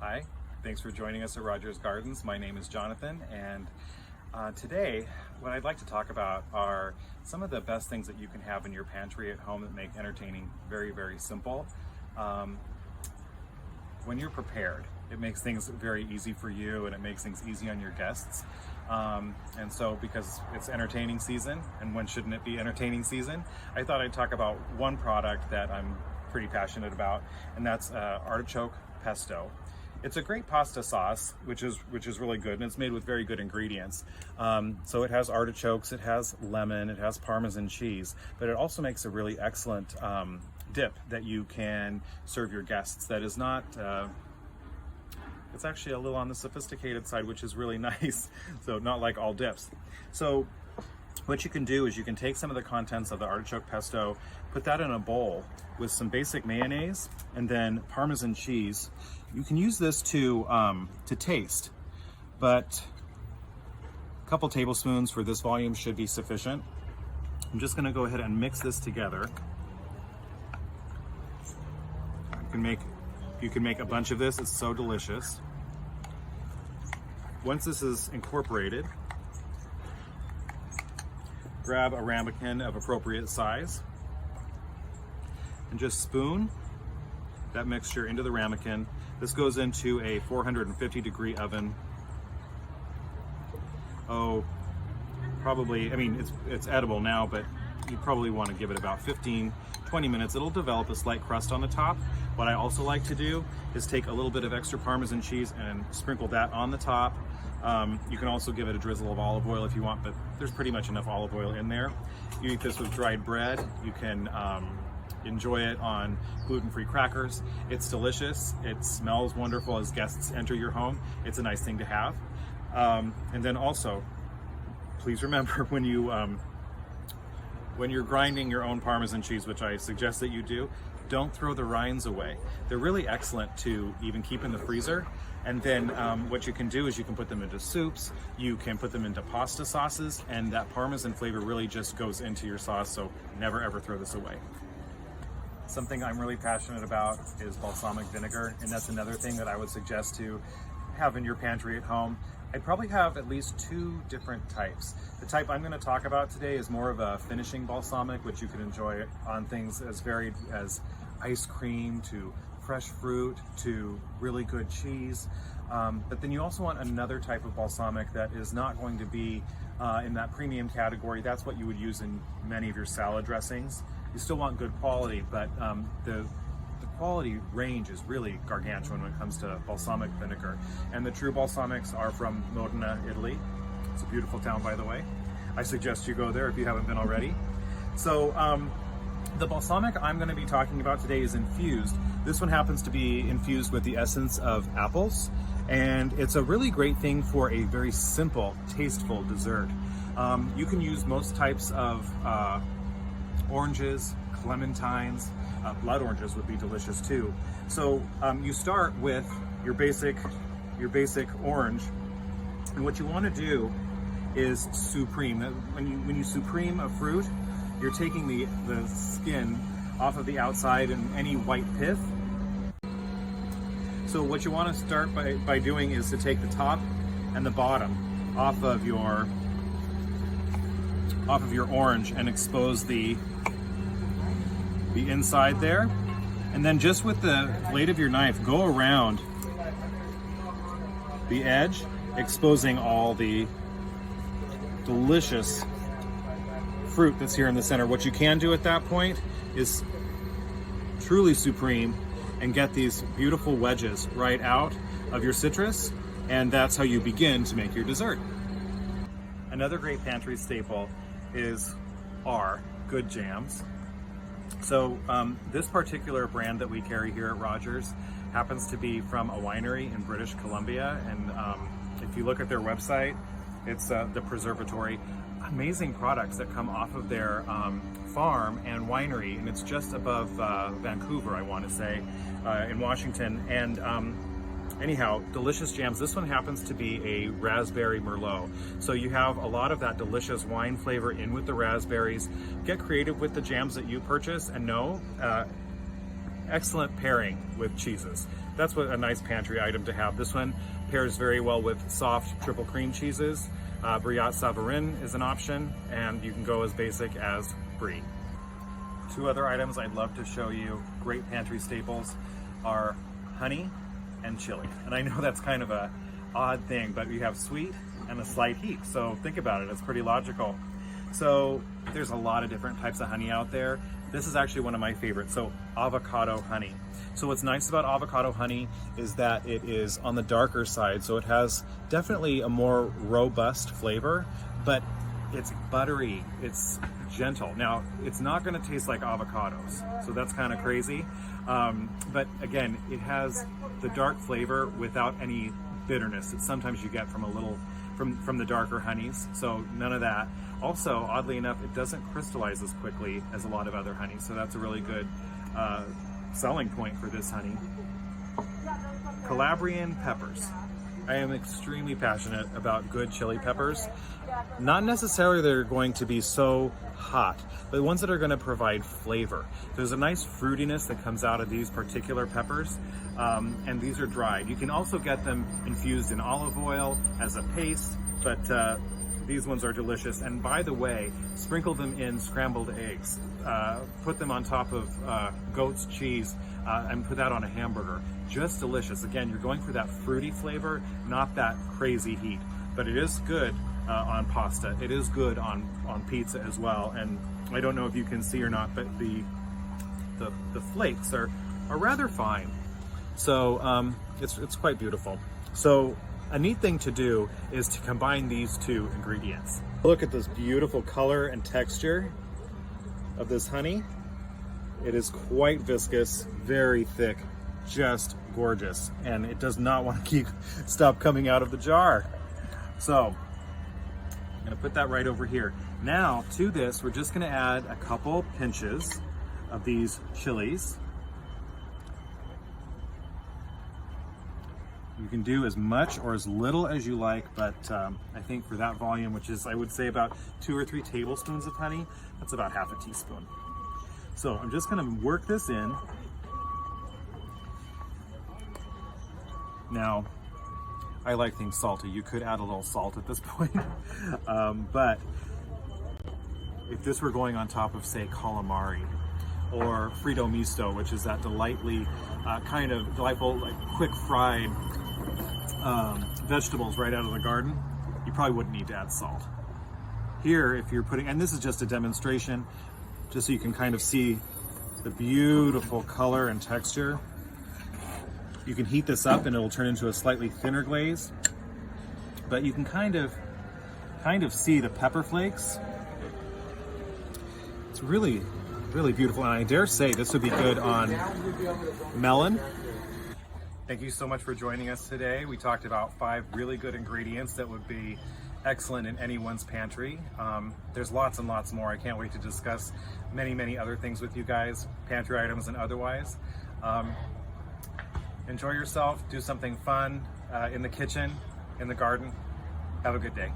Hi, thanks for joining us at Rogers Gardens. My name is Jonathan, and today what I'd like to talk about are some of the best things that you can have in your pantry at home that make entertaining very, very simple. When you're prepared, it makes things very easy for you and it makes things easy on your guests. And so because it's entertaining season, and when shouldn't it be entertaining season, I thought I'd talk about one product that I'm pretty passionate about, and that's artichoke pesto. It's a great pasta sauce, which is really good, and it's made with very good ingredients. So it has artichokes, it has lemon, it has Parmesan cheese, but it also makes a really excellent dip that you can serve your guests. That is not, it's actually a little on the sophisticated side, which is really nice. So not like all dips. So what you can do is you can take some of the contents of the artichoke pesto, put that in a bowl with some basic mayonnaise and then Parmesan cheese. You can use this to taste, but a couple tablespoons for this volume should be sufficient. I'm just going to go ahead and mix this together. You can make a bunch of this. It's so delicious. Once this is incorporated, grab a ramekin of appropriate size and just spoon that mixture into the ramekin. This goes into a 450 degree oven. Probably, I mean, it's edible now, but you probably want to give it about 15-20 minutes. It'll develop a slight crust on the top. What I also like to do is take a little bit of extra Parmesan cheese and sprinkle that on the top. You can also give it a drizzle of olive oil if you want, but there's pretty much enough olive oil in there. You eat this with dried bread. You can enjoy it on gluten-free crackers. It's delicious. It smells wonderful as guests enter your home. It's a nice thing to have. And then also, please remember when you're grinding your own Parmesan cheese, which I suggest that you do, don't throw the rinds away. They're really excellent to even keep in the freezer. And then what you can do is you can put them into soups, you can put them into pasta sauces, and that Parmesan flavor really just goes into your sauce, so never ever throw this away. Something I'm really passionate about is balsamic vinegar, and that's another thing that I would suggest to have in your pantry at home. I'd probably have at least 2 different types. The type I'm going to talk about today is more of a finishing balsamic, which you can enjoy on things as varied as ice cream to fresh fruit to really good cheese. But then you also want another type of balsamic that is not going to be in that premium category. That's what you would use in many of your salad dressings. You still want good quality, but the quality range is really gargantuan when it comes to balsamic vinegar. And the true balsamics are from Modena, Italy. It's a beautiful town, by the way. I suggest you go there if you haven't been already. So the balsamic I'm going to be talking about today is infused. This one happens to be infused with the essence of apples, and it's a really great thing for a very simple, tasteful dessert. You can use most types of oranges, clementines, blood oranges would be delicious too. So you start with your basic orange, and what you want to do is supreme. When you supreme a fruit, you're taking the skin off of the outside and any white pith. So what you want to start by doing is to take the top and the bottom off of your orange and expose the inside there, and then just with the blade of your knife go around the edge, exposing all the delicious fruit that's here in the center. What you can do at that point is truly supreme and get these beautiful wedges right out of your citrus, and that's how you begin to make your dessert. Another great pantry staple are good jams. So this particular brand that we carry here at Rogers happens to be from a winery in British Columbia, and if you look at their website, it's the Preservatory. Amazing products that come off of their farm and winery, and it's just above Vancouver, I want to say, in Washington. And anyhow, delicious jams. This one happens to be a raspberry Merlot. So you have a lot of that delicious wine flavor in with the raspberries. Get creative with the jams that you purchase, and excellent pairing with cheeses. that's what a nice pantry item to have. This one pairs very well with soft triple cream cheeses. Brillat Savarin is an option, and you can go as basic as brie. Two other items I'd love to show you, great pantry staples, are honey and chili. And I know that's kind of a odd thing, but you have sweet and a slight heat. So think about it, it's pretty logical. So there's a lot of different types of honey out there. This is actually one of my favorites, so avocado honey. So what's nice about avocado honey is that it is on the darker side, so it has definitely a more robust flavor, but it's buttery, it's gentle. Now, it's not gonna taste like avocados, so that's kind of crazy. But again, it has the dark flavor without any bitterness that sometimes you get from from the darker honeys, so none of that. Also, oddly enough, it doesn't crystallize as quickly as a lot of other honeys, so that's a really good selling point for this honey. Calabrian peppers. I am extremely passionate about good chili peppers. Not necessarily they're going to be so hot, but ones that are going to provide flavor. There's a nice fruitiness that comes out of these particular peppers, and these are dried. You can also get them infused in olive oil as a paste, but these ones are delicious. And by the way, sprinkle them in scrambled eggs. Put them on top of goat's cheese and put that on a hamburger. Just delicious. Again, you're going for that fruity flavor, not that crazy heat. But it is good on pasta. It is good on pizza as well. And I don't know if you can see or not, but the flakes are rather fine. So it's quite beautiful. So a neat thing to do is to combine these two ingredients. Look at this beautiful color and texture of this honey. It is quite viscous, very thick, just gorgeous, and it does not want to stop coming out of the jar. So I'm gonna put that right over here. Now to this, we're just gonna add a couple pinches of these chilies. You can do as much or as little as you like, but I think for that volume, which is, I would say, about 2 or 3 tablespoons of honey, that's about half a teaspoon. So I'm just gonna work this in. Now, I like things salty. You could add a little salt at this point, but if this were going on top of, say, calamari or Frito misto, which is that delightful, like quick fried vegetables right out of the garden, you probably wouldn't need to add salt. Here, if you're putting, and this is just a demonstration, just so you can kind of see the beautiful color and texture. You can heat this up and it'll turn into a slightly thinner glaze, but you can kind of see the pepper flakes. It's really, really beautiful, and I dare say this would be good on melon. Thank you so much for joining us today. We talked about 5 really good ingredients that would be excellent in anyone's pantry. There's lots and lots more. I can't wait to discuss many other things with you guys, pantry items and otherwise. Enjoy yourself, do something fun in the kitchen, in the garden. Have a good day.